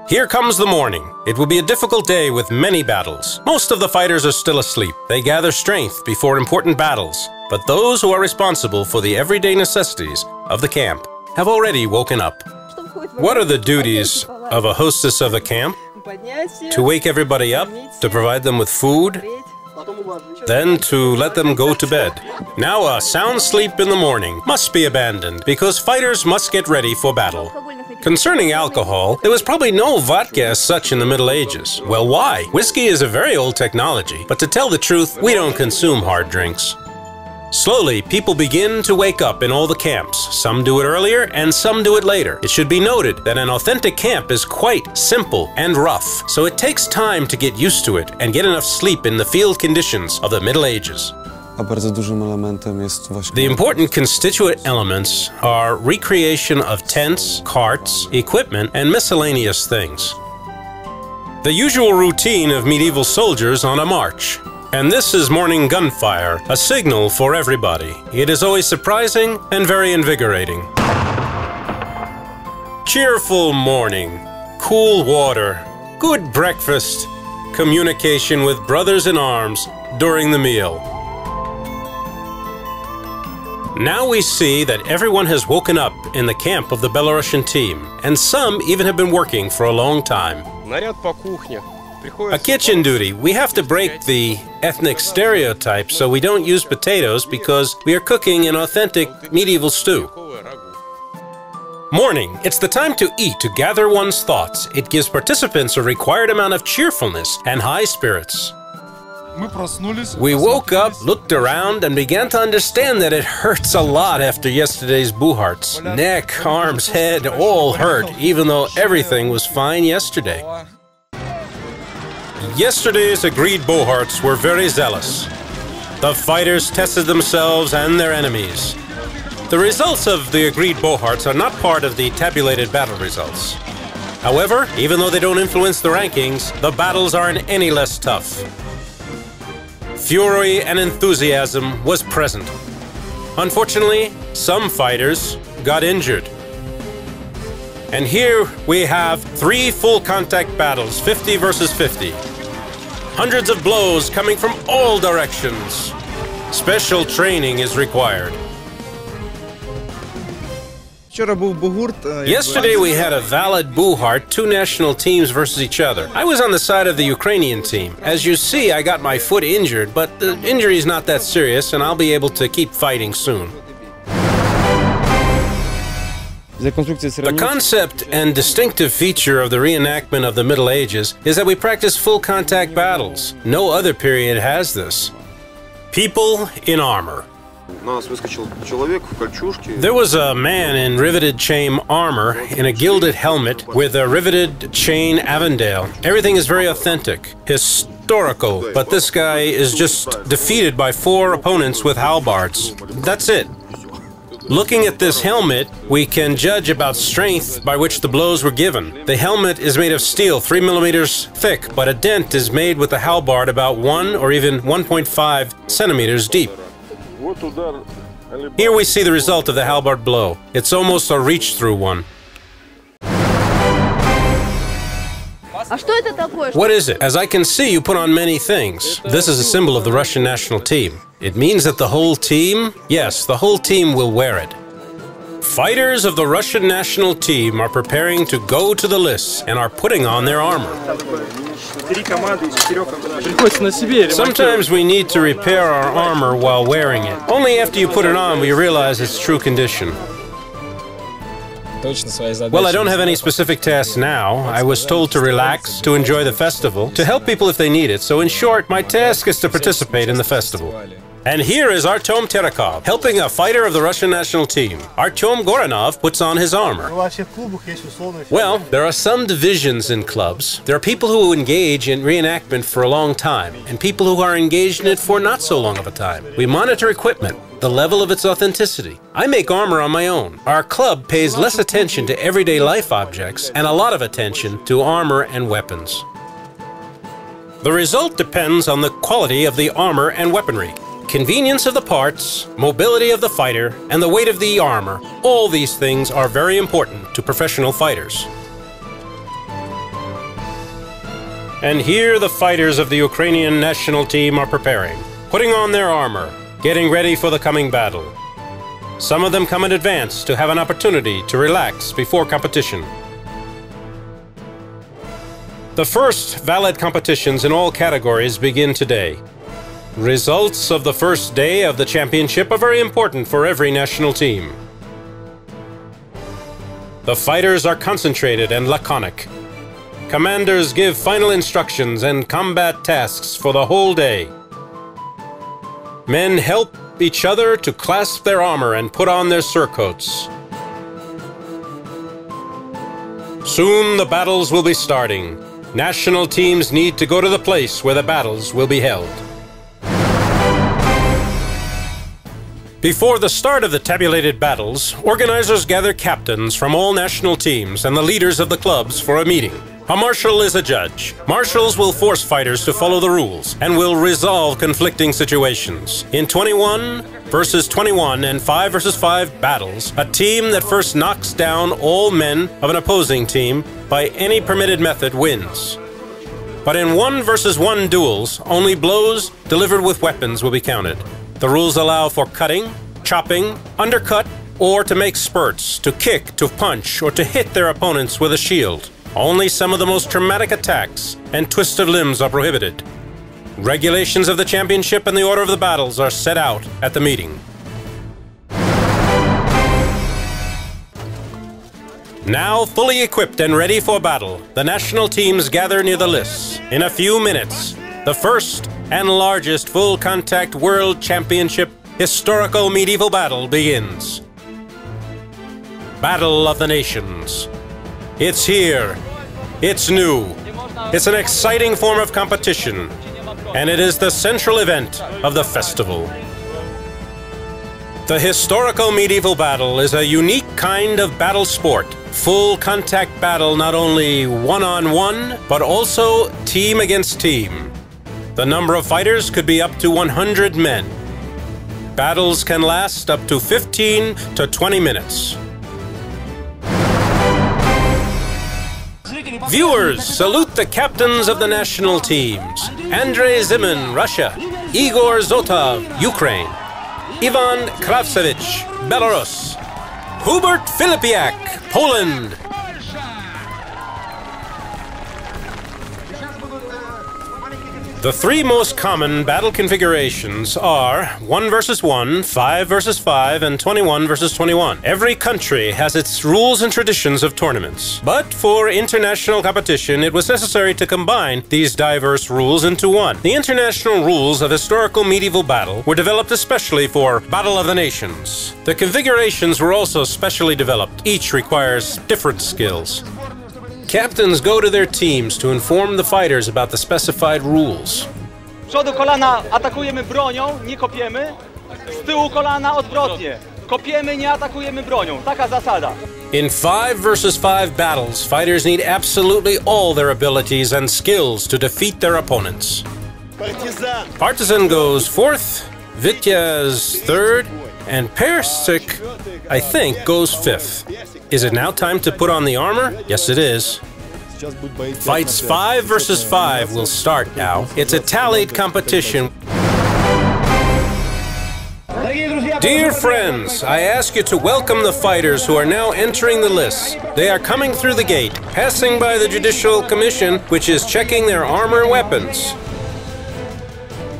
Here comes the morning. It will be a difficult day with many battles. Most of the fighters are still asleep. They gather strength before important battles. But those who are responsible for the everyday necessities of the camp have already woken up. What are the duties of a hostess of the camp? To wake everybody up, to provide them with food, then to let them go to bed. Now a sound sleep in the morning must be abandoned because fighters must get ready for battle. Concerning alcohol, there was probably no vodka as such in the Middle Ages. Well, why? Whiskey is a very old technology, but to tell the truth, we don't consume hard drinks. Slowly, people begin to wake up in all the camps. Some do it earlier and some do it later. It should be noted that an authentic camp is quite simple and rough, so it takes time to get used to it and get enough sleep in the field conditions of the Middle Ages. The important constituent elements are recreation of tents, carts, equipment, and miscellaneous things. The usual routine of medieval soldiers on a march. And this is morning gunfire, a signal for everybody. It is always surprising and very invigorating. Cheerful morning, cool water, good breakfast, communication with brothers in arms during the meal. Now we see that everyone has woken up in the camp of the Belarusian team, and some even have been working for a long time. A kitchen duty. We have to break the ethnic stereotype, so we don't use potatoes because we are cooking an authentic medieval stew. Morning. It's the time to eat, to gather one's thoughts. It gives participants a required amount of cheerfulness and high spirits. We woke up, looked around, and began to understand that it hurts a lot after yesterday's buharts. Neck, arms, head, all hurt, even though everything was fine yesterday. Yesterday's agreed buharts were very zealous. The fighters tested themselves and their enemies. The results of the agreed buharts are not part of the tabulated battle results. However, even though they don't influence the rankings, the battles aren't any less tough. Fury and enthusiasm was present. Unfortunately, some fighters got injured. And here we have 3 full contact battles, 50 versus 50. Hundreds of blows coming from all directions. Special training is required. Yesterday we had a valid buhart, 2 national teams versus each other. I was on the side of the Ukrainian team. As you see, I got my foot injured, but the injury is not that serious and I'll be able to keep fighting soon. The concept and distinctive feature of the reenactment of the Middle Ages is that we practice full contact battles. No other period has this. People in armor. There was a man in riveted chain armor in a gilded helmet with a riveted chain Avondale. Everything is very authentic, historical, but this guy is just defeated by 4 opponents with halberds. That's it. Looking at this helmet, we can judge about strength by which the blows were given. The helmet is made of steel, 3 millimeters thick, but a dent is made with the halberd about 1 or even 1.5 centimeters deep. Here we see the result of the halberd blow. It's almost a reach-through one. What is it? As I can see, you put on many things. This is a symbol of the Russian national team. It means that the whole team, yes, the whole team will wear it. Fighters of the Russian national team are preparing to go to the lists and are putting on their armor. Sometimes we need to repair our armor while wearing it. Only after you put it on will you realize its true condition. Well, I don't have any specific tasks now. I was told to relax, to enjoy the festival, to help people if they need it. So in short, my task is to participate in the festival. And here is Artem Terekov, helping a fighter of the Russian national team. Artem Goranov puts on his armor. Well, there are some divisions in clubs. There are people who engage in reenactment for a long time, and people who are engaged in it for not so long of a time. We monitor equipment, the level of its authenticity. I make armor on my own. Our club pays less attention to everyday life objects and a lot of attention to armor and weapons. The result depends on the quality of the armor and weaponry. Convenience of the parts, mobility of the fighter, and the weight of the armor, all these things are very important to professional fighters. And here the fighters of the Ukrainian national team are preparing, putting on their armor, getting ready for the coming battle. Some of them come in advance to have an opportunity to relax before competition. The first valid competitions in all categories begin today. Results of the first day of the championship are very important for every national team. The fighters are concentrated and laconic. Commanders give final instructions and combat tasks for the whole day. Men help each other to clasp their armor and put on their surcoats. Soon the battles will be starting. National teams need to go to the place where the battles will be held. Before the start of the tabulated battles, organizers gather captains from all national teams and the leaders of the clubs for a meeting. A marshal is a judge. Marshals will force fighters to follow the rules and will resolve conflicting situations. In 21 versus 21 and 5 versus 5 battles, a team that first knocks down all men of an opposing team by any permitted method wins. But in 1 versus 1 duels, only blows delivered with weapons will be counted. The rules allow for cutting, chopping, undercut, or to make spurts, to kick, to punch, or to hit their opponents with a shield. Only some of the most traumatic attacks and twist of limbs are prohibited. Regulations of the championship and the order of the battles are set out at the meeting. Now fully equipped and ready for battle, the national teams gather near the lists. In a few minutes, the first and largest full-contact World Championship historical medieval battle begins. Battle of the Nations. It's here. It's new. It's an exciting form of competition, and it is the central event of the festival. The historical medieval battle is a unique kind of battle sport. Full contact battle, not only one-on-one, but also team against team. The number of fighters could be up to 100 men. Battles can last up to 15 to 20 minutes. Viewers, salute the captains of the national teams. Andrei Zimin, Russia. Igor Zotov, Ukraine. Ivan Kravtsevich, Belarus. Hubert Filipiak, Poland. The three most common battle configurations are 1 versus 1, 5 versus 5, and 21 versus 21. Every country has its rules and traditions of tournaments. But for international competition, it was necessary to combine these diverse rules into one. The international rules of historical medieval battle were developed especially for Battle of the Nations. The configurations were also specially developed. Each requires different skills. Captains go to their teams to inform the fighters about the specified rules. Przodu kolana atakujemy bronią, nie kopiemy. Z tyłu kolana odwrotnie. Kopiemy, nie atakujemy bronią. Taka zasada. In 5 versus 5 battles, fighters need absolutely all their abilities and skills to defeat their opponents. Partisan goes 4th, Vityaz 3rd, and Persik, I think, goes 5th. Is it now time to put on the armor? Yes, it is. Fights 5 versus 5 will start now. It's a tallied competition. Dear friends, I ask you to welcome the fighters who are now entering the lists. They are coming through the gate, passing by the Judicial Commission, which is checking their armor and weapons.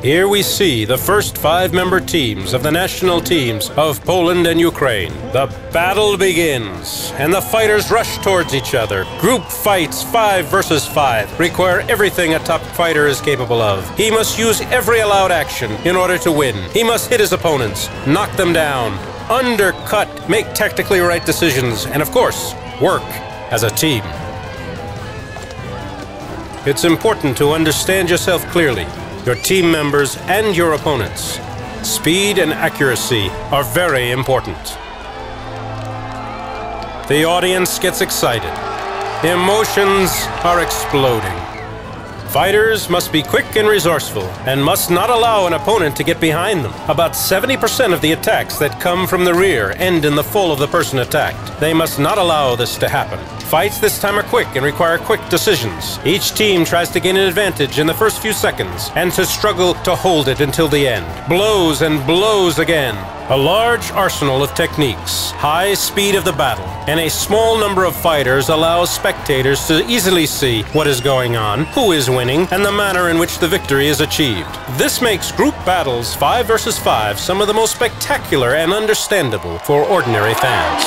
Here we see the first 5-member teams of the national teams of Poland and Ukraine. The battle begins, and the fighters rush towards each other. Group fights 5 versus 5 require everything a top fighter is capable of. He must use every allowed action in order to win. He must hit his opponents, knock them down, undercut, make tactically right decisions, and of course, work as a team. It's important to understand yourself clearly, your team members and your opponents. Speed and accuracy are very important. The audience gets excited. Emotions are exploding. Fighters must be quick and resourceful and must not allow an opponent to get behind them. About 70% of the attacks that come from the rear end in the fall of the person attacked. They must not allow this to happen. Fights this time are quick and require quick decisions. Each team tries to gain an advantage in the first few seconds and to struggle to hold it until the end. Blows and blows again. A large arsenal of techniques, high speed of the battle, and a small number of fighters allows spectators to easily see what is going on, who is winning, and the manner in which the victory is achieved. This makes group battles 5 versus 5 some of the most spectacular and understandable for ordinary fans.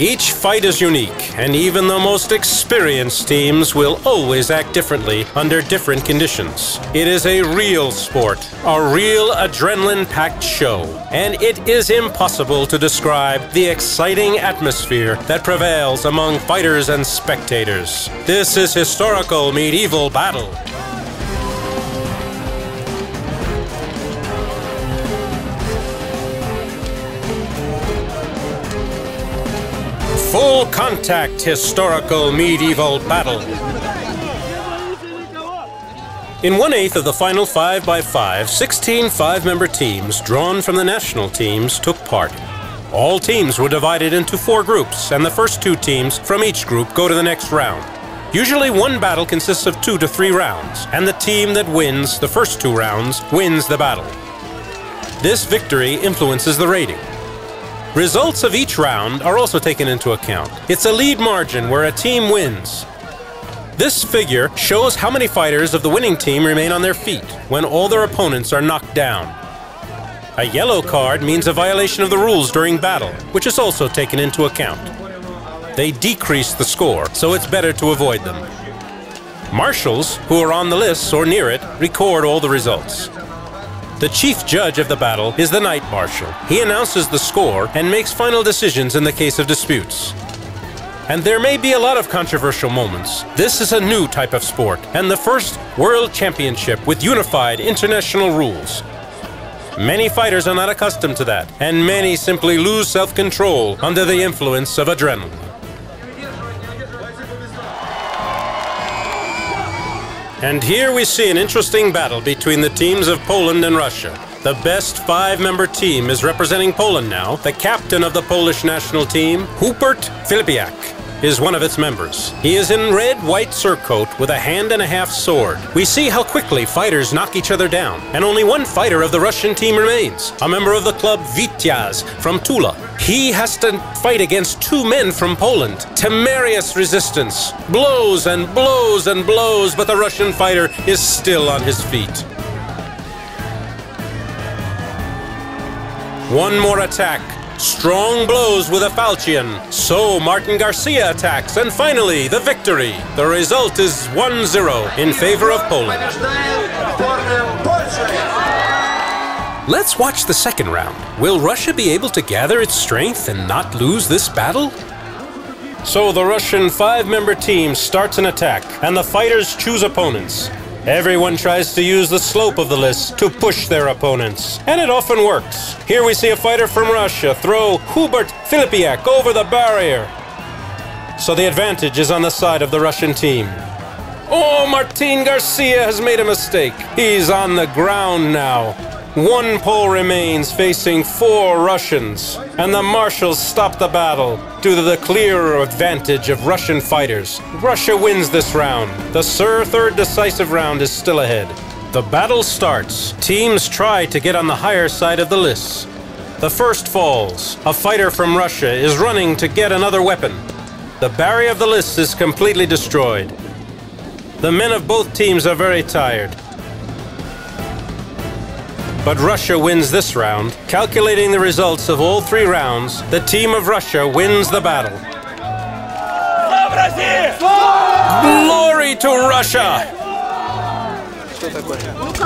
Each fight is unique, and even the most experienced teams will always act differently under different conditions. It is a real sport, a real adrenaline-packed show, and it is impossible to describe the exciting atmosphere that prevails among fighters and spectators. This is historical medieval battle. Full contact historical medieval battle. In 1/8 of the final 5x5, 16 5-member teams drawn from the national teams took part. All teams were divided into 4 groups, and the first 2 teams from each group go to the next round. Usually one battle consists of 2 to 3 rounds, and the team that wins the first 2 rounds wins the battle. This victory influences the rating. Results of each round are also taken into account. It's a lead margin where a team wins. This figure shows how many fighters of the winning team remain on their feet when all their opponents are knocked down. A yellow card means a violation of the rules during battle, which is also taken into account. They decrease the score, so it's better to avoid them. Marshals, who are on the lists or near it, record all the results. The chief judge of the battle is the Knight Marshal. He announces the score and makes final decisions in the case of disputes. And there may be a lot of controversial moments. This is a new type of sport, and the first World Championship with unified international rules. Many fighters are not accustomed to that, and many simply lose self-control under the influence of adrenaline. And here we see an interesting battle between the teams of Poland and Russia. The best 5-member team is representing Poland now. The captain of the Polish national team, Hubert Filipiak, is one of its members. He is in red, white surcoat with a hand-and-a-half sword. We see how quickly fighters knock each other down, and only one fighter of the Russian team remains, a member of the club Vityaz from Tula. He has to fight against 2 men from Poland. Temerarious resistance. Blows and blows and blows, but the Russian fighter is still on his feet. One more attack. Strong blows with a falchion. So Martin Garcia attacks, and finally, the victory. The result is 1-0 in favor of Poland. Let's watch the second round. Will Russia be able to gather its strength and not lose this battle? So the Russian 5-member team starts an attack, and the fighters choose opponents. Everyone tries to use the slope of the list to push their opponents, and it often works. Here we see a fighter from Russia throw Hubert Filipiak over the barrier. So the advantage is on the side of the Russian team. Oh, Martin Garcia has made a mistake. He's on the ground now. 1 Pole remains facing 4 Russians, and the marshals stop the battle due to the clear advantage of Russian fighters. Russia wins this round. The third decisive round is still ahead. The battle starts. Teams try to get on the higher side of the list. The first falls. A fighter from Russia is running to get another weapon. The barrier of the list is completely destroyed. The men of both teams are very tired. But Russia wins this round. Calculating the results of all 3 rounds, the team of Russia wins the battle. Glory to Russia!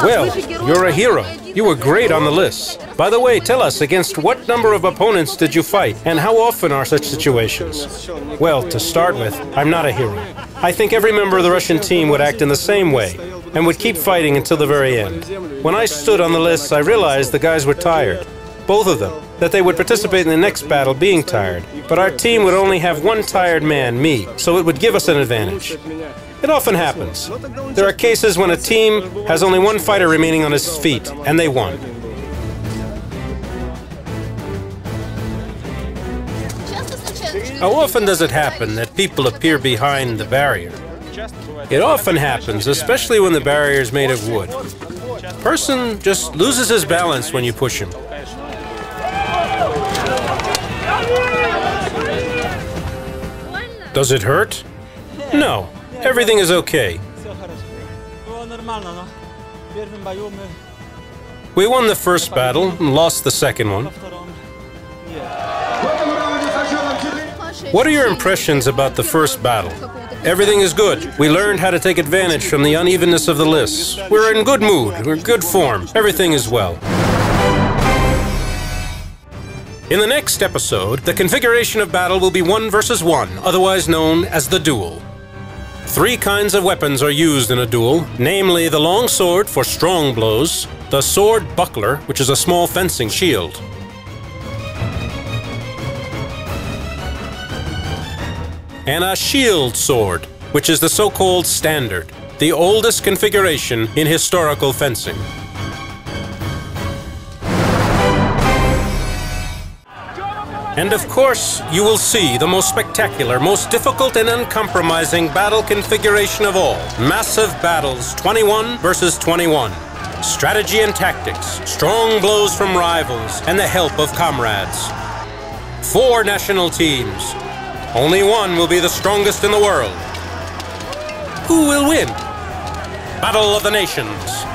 Well, you're a hero. You were great on the list. By the way, tell us, against what number of opponents did you fight, and how often are such situations? Well, to start with, I'm not a hero. I think every member of the Russian team would act in the same way, and would keep fighting until the very end. When I stood on the list, I realized the guys were tired. Both of them. That they would participate in the next battle being tired. But our team would only have 1 tired man, me, so it would give us an advantage. It often happens. There are cases when a team has only 1 fighter remaining on his feet, and they won. How often does it happen that people appear behind the barrier? It often happens, especially when the barrier is made of wood. A person just loses his balance when you push him. Does it hurt? No, everything is okay. We won the first battle and lost the second one. What are your impressions about the first battle? Everything is good. We learned how to take advantage from the unevenness of the lists. We're in good mood. We're in good form. Everything is well. In the next episode, the configuration of battle will be 1 versus 1, otherwise known as the duel. 3 kinds of weapons are used in a duel, namely the long sword for strong blows, the sword buckler, which is a small fencing shield, and a shield sword, which is the so-called standard, the oldest configuration in historical fencing. And of course, you will see the most spectacular, most difficult and uncompromising battle configuration of all. Massive battles, 21 versus 21. Strategy and tactics, strong blows from rivals, and the help of comrades. 4 national teams. Only one will be the strongest in the world. Who will win? Battle of the Nations.